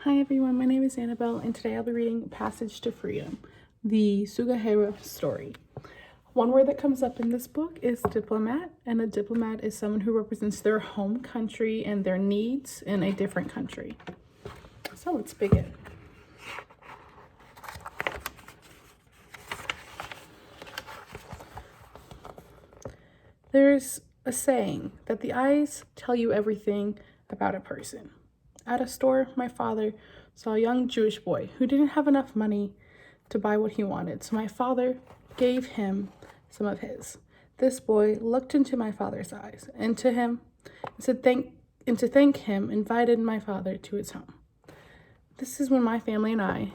Hi everyone, my name is Annabell, and today I'll be reading Passage to Freedom, the Sugihara story. One word that comes up in this book is diplomat, and a diplomat is someone who represents their home country and their needs in a different country. So let's begin. There's a saying that the eyes tell you everything about a person. At a store, my father saw a young Jewish boy who didn't have enough money to buy what he wanted, so my father gave him some of his. This boy looked into my father's eyes, and to thank him, invited my father to his home. This is when my family and I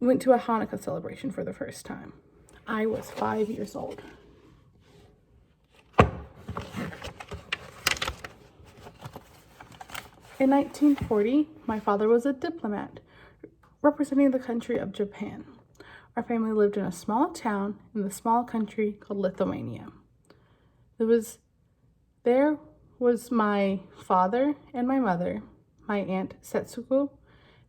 went to a Hanukkah celebration for the first time. I was 5 years old. In 1940, my father was a diplomat representing the country of Japan. Our family lived in a small town in the small country called Lithuania. There was my father and my mother, my aunt Setsuko,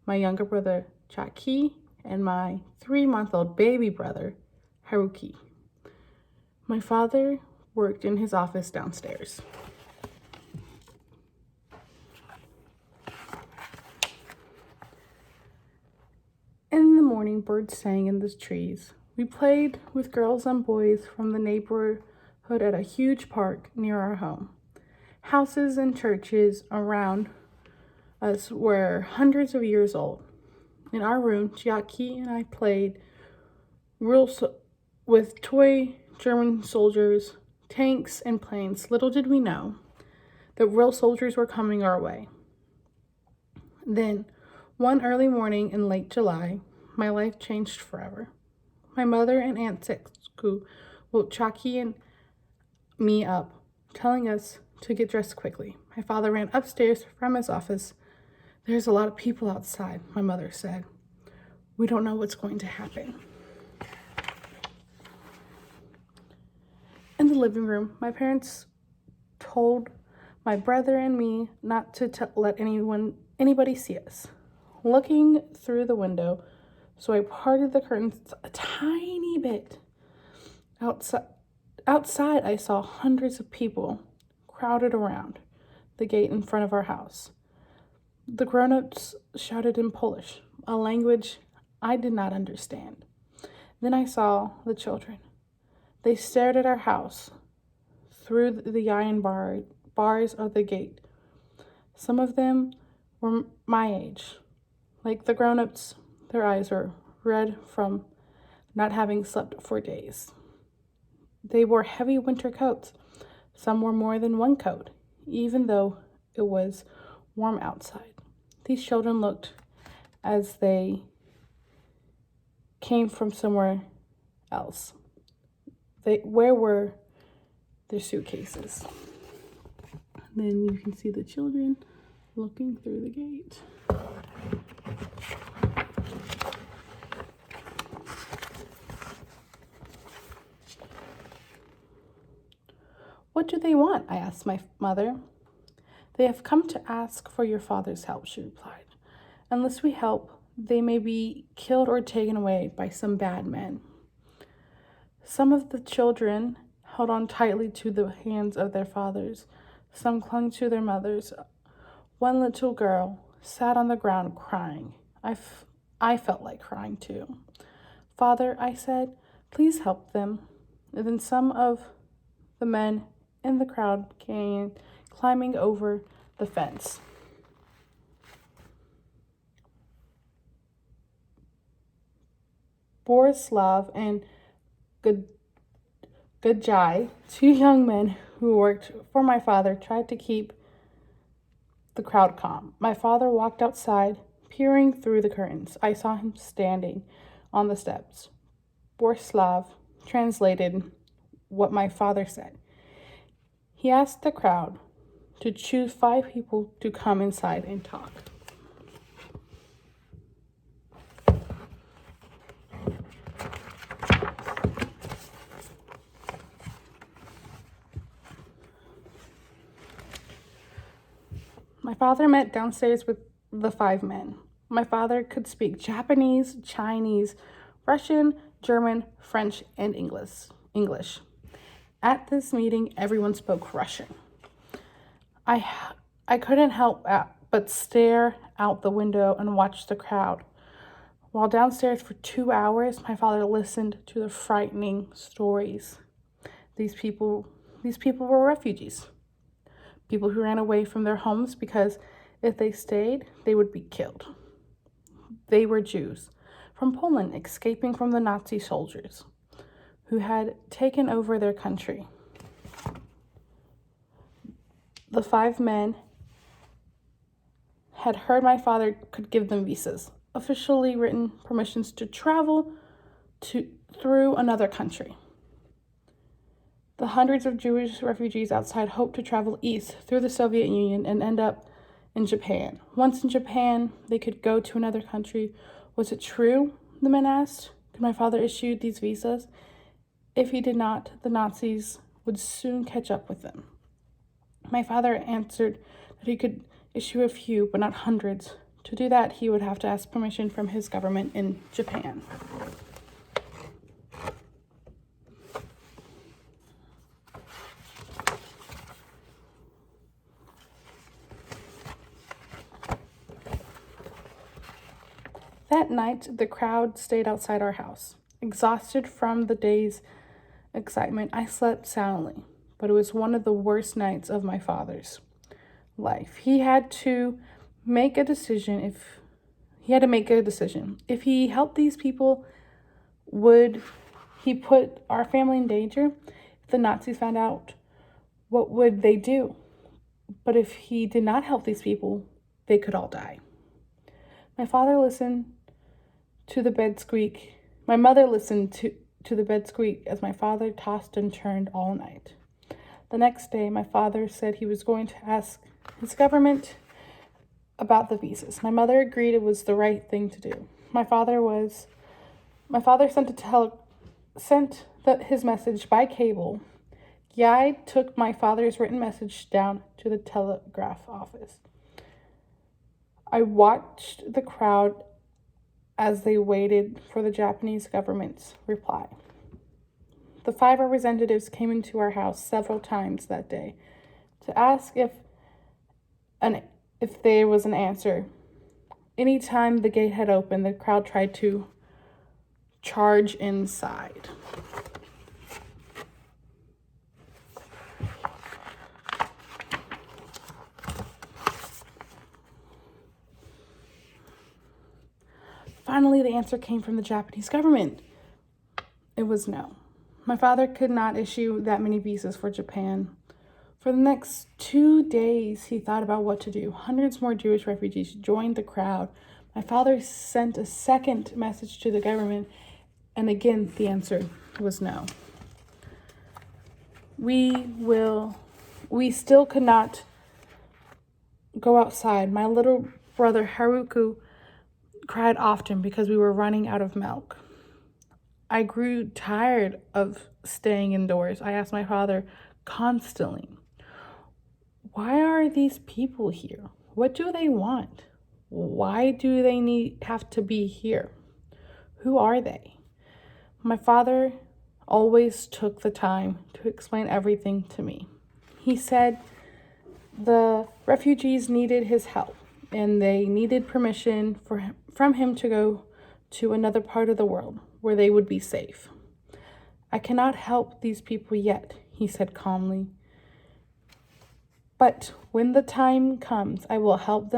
my younger brother Chaki, and my 3-month-old baby brother Haruki. My father worked in his office downstairs. In the morning, birds sang in the trees. We played with girls and boys from the neighborhood at a huge park near our home. Houses and churches around us were hundreds of years old. In our room, Chiaki and I played with toy German soldiers, tanks, and planes. Little did we know that real soldiers were coming our way. Then, one early morning in late July, my life changed forever. My mother and Aunt Setsuko woke Chaki and me up, telling us to get dressed quickly. My father ran upstairs from his office. "There's a lot of people outside," my mother said. "We don't know what's going to happen." In the living room, my parents told my brother and me not to let anybody see us. Looking through the window, so I parted the curtains a tiny bit. Outside, I saw hundreds of people crowded around the gate in front of our house. The grown-ups shouted in Polish, a language I did not understand. Then I saw the children. They stared at our house through the iron bars of the gate. Some of them were my age. Like the grown-ups, their eyes were red from not having slept for days. They wore heavy winter coats. Some wore more than one coat, even though it was warm outside. These children looked as they came from somewhere else. Where were their suitcases? Then you can see the children looking through the gate. "What do they want?" I asked my mother. "They have come to ask for your father's help," she replied. "Unless we help, they may be killed or taken away by some bad men." Some of the children held on tightly to the hands of their fathers. Some clung to their mothers. One little girl sat on the ground crying. I felt like crying too. "Father," I said, "please help them." And then some of the men in the crowd came climbing over the fence. Borislav and Gajai, 2 young men who worked for my father, tried to keep the crowd calm. My father walked outside, peering through the curtains. I saw him standing on the steps. Borislav translated what my father said. He asked the crowd to choose 5 people to come inside and talk. My father met downstairs with the 5 men. My father could speak Japanese, Chinese, Russian, German, French, and English. At this meeting, everyone spoke Russian. I couldn't help but stare out the window and watch the crowd. While downstairs for 2 hours, my father listened to the frightening stories. These people were refugees. People who ran away from their homes because if they stayed, they would be killed. They were Jews from Poland escaping from the Nazi soldiers who had taken over their country. The 5 men had heard my father could give them visas, officially written permissions to travel through another country. The hundreds of Jewish refugees outside hoped to travel east through the Soviet Union and end up in Japan. Once in Japan, they could go to another country. Was it true? The men asked. Could my father issue these visas? If he did not, the Nazis would soon catch up with them. My father answered that he could issue a few, but not hundreds. To do that, he would have to ask permission from his government in Japan. That night, the crowd stayed outside our house. Exhausted from the day's excitement, I slept soundly, but it was one of the worst nights of my father's life. He had to make a decision. If he helped these people, would he put our family in danger? If the Nazis found out, what would they do? But if he did not help these people, they could all die. My father listened to the bed squeak. My mother listened to the bed squeak as my father tossed and turned all night. The next day, my father said he was going to ask his government about the visas. My mother agreed it was the right thing to do. My father sent his message by cable. I took my father's written message down to the telegraph office. I watched the crowd as they waited for the Japanese government's reply. The 5 representatives came into our house several times that day to ask if there was an answer. Anytime the gate had opened, the crowd tried to charge inside. Finally, the answer came from the Japanese government. It was no. My father could not issue that many visas for Japan. For the next 2 days, he thought about what to do. Hundreds more Jewish refugees joined the crowd. My father sent a second message to the government, and again, the answer was no. We still could not go outside. My little brother Haruku cried often because we were running out of milk. I grew tired of staying indoors. I asked my father constantly, why are these people here? What do they want? Why do they have to be here? Who are they? My father always took the time to explain everything to me. He said the refugees needed his help, and they needed permission from him to go to another part of the world where they would be safe. I cannot help these people yet, he said calmly. But when the time comes, I will help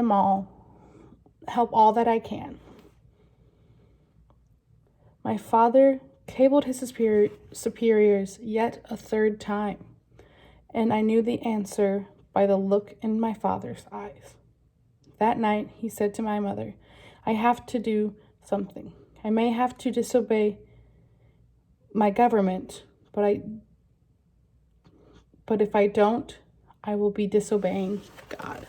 all that I can. My father cabled his superiors yet a third time, and I knew the answer by the look in my father's eyes. That night, he said to my mother, I have to do something. I may have to disobey my government, but if I don't, I will be disobeying God.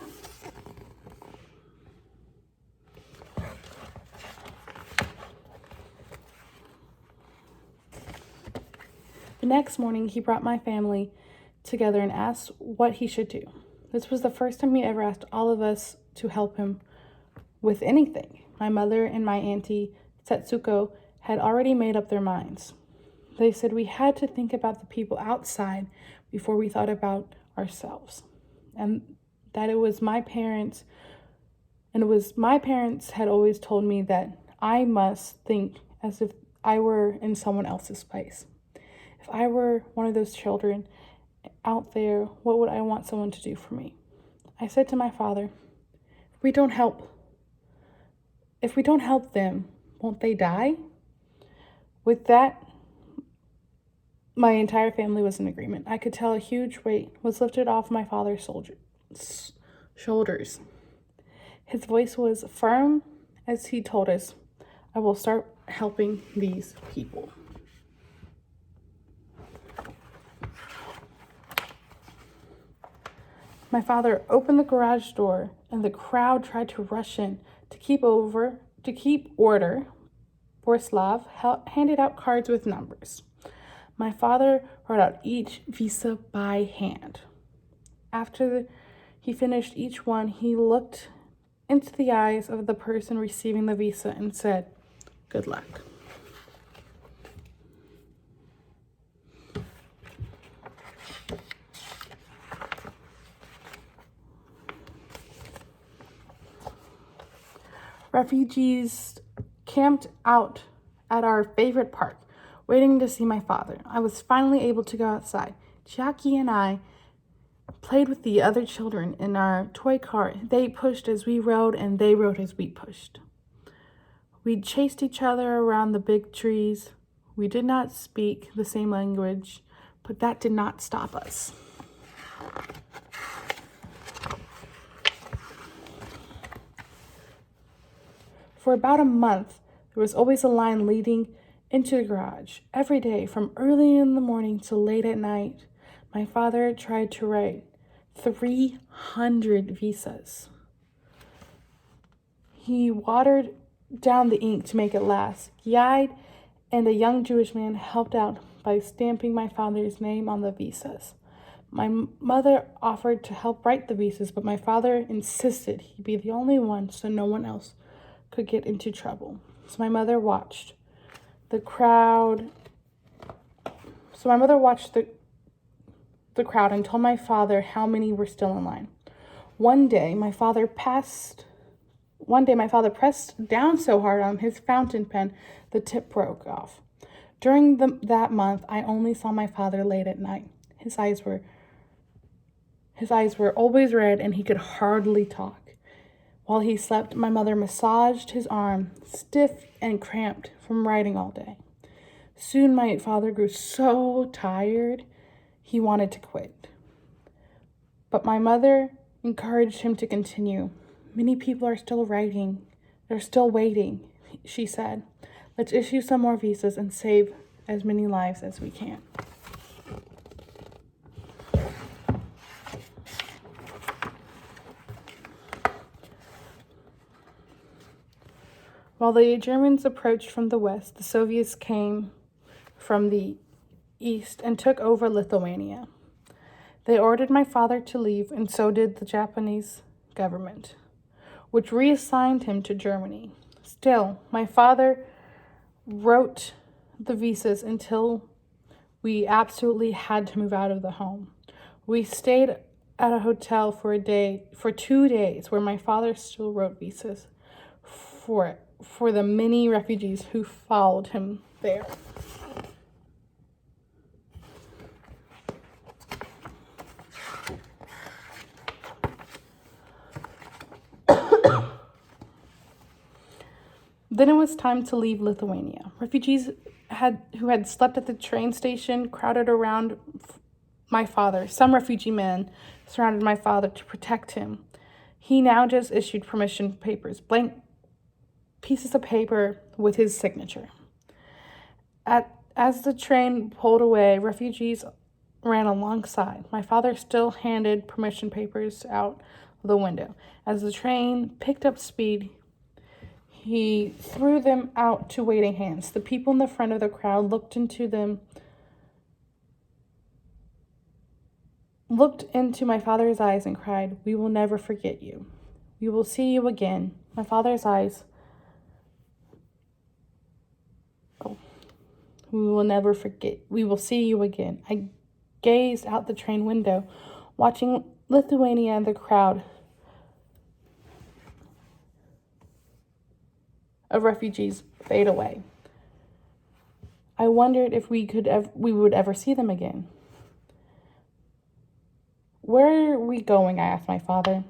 The next morning, he brought my family together and asked what he should do. This was the first time he ever asked all of us to help him with anything. My mother and my auntie, Setsuko, had already made up their minds. They said we had to think about the people outside before we thought about ourselves. And that it was my parents, had always told me that I must think as if I were in someone else's place. If I were one of those children out there, what would I want someone to do for me? I said to my father, if we don't help them, won't they die? With that, my entire family was in agreement. I could tell a huge weight was lifted off my father's shoulders. His voice was firm as he told us, I will start helping these people. My father opened the garage door and the crowd tried to rush in to keep order. Borislav handed out cards with numbers. My father wrote out each visa by hand. After he finished each one, he looked into the eyes of the person receiving the visa and said, good luck. Refugees camped out at our favorite park, waiting to see my father. I was finally able to go outside. Jackie and I played with the other children in our toy car. They pushed as we rode, and they rode as we pushed. We chased each other around the big trees. We did not speak the same language, but that did not stop us. For about a month, there was always a line leading into the garage. Every day, from early in the morning to late at night, my father tried to write 300 visas. He watered down the ink to make it last. Guide and a young Jewish man helped out by stamping my father's name on the visas. My mother offered to help write the visas, but my father insisted he be the only one so no one else could get into trouble. So my mother watched the crowd and told my father how many were still in line. One day my father pressed down so hard on his fountain pen the tip broke off. During that month, I only saw my father late at night. His eyes were always red and he could hardly talk. While he slept, my mother massaged his arm, stiff and cramped from writing all day. Soon my father grew so tired, he wanted to quit. But my mother encouraged him to continue. Many people are still writing. They're still waiting, she said. Let's issue some more visas and save as many lives as we can. While the Germans approached from the west, the Soviets came from the east and took over Lithuania. They ordered my father to leave, and so did the Japanese government, which reassigned him to Germany. Still, my father wrote the visas until we absolutely had to move out of the home. We stayed at a hotel for 2 days, where my father still wrote visas for the many refugees who followed him there. Then it was time to leave Lithuania. Refugees who had slept at the train station crowded around my father. Some refugee men surrounded my father to protect him. He now just issued permission papers, blank pieces of paper with his signature. As the train pulled away, refugees ran alongside. My father still handed permission papers out the window. As the train picked up speed, he threw them out to waiting hands. The people in the front of the crowd looked into my father's eyes and cried, "We will never forget you. We will see you again. My father's eyes. Oh, we will never forget. We will see you again. I gazed out the train window, watching Lithuania and the crowd of refugees fade away. I wondered if we would ever see them again. Where are we going? I asked my father.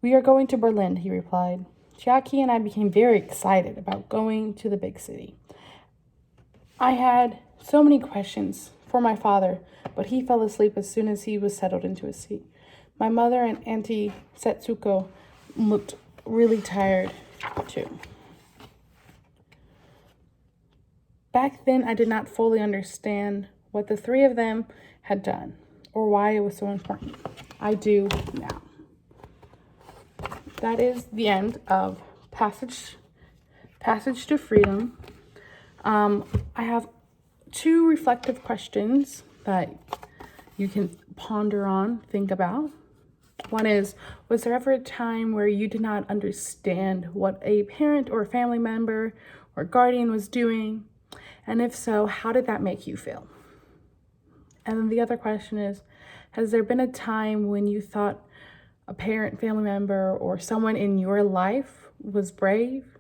We are going to Berlin, he replied. Jackie and I became very excited about going to the big city. I had so many questions for my father, but he fell asleep as soon as he was settled into his seat. My mother and Auntie Setsuko looked really tired too. Back then, I did not fully understand what the three of them had done or why it was so important. I do now. That is the end of Passage to Freedom. I have 2 reflective questions that you can ponder on, think about. One is, was there ever a time where you did not understand what a parent or a family member or guardian was doing? And if so, how did that make you feel? And then the other question is, has there been a time when you thought a parent, family member, or someone in your life was brave?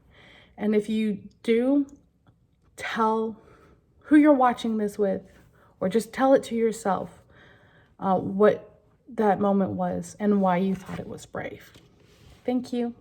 And if you do, tell who you're watching this with, or just tell it to yourself what that moment was and why you thought it was brave. Thank you.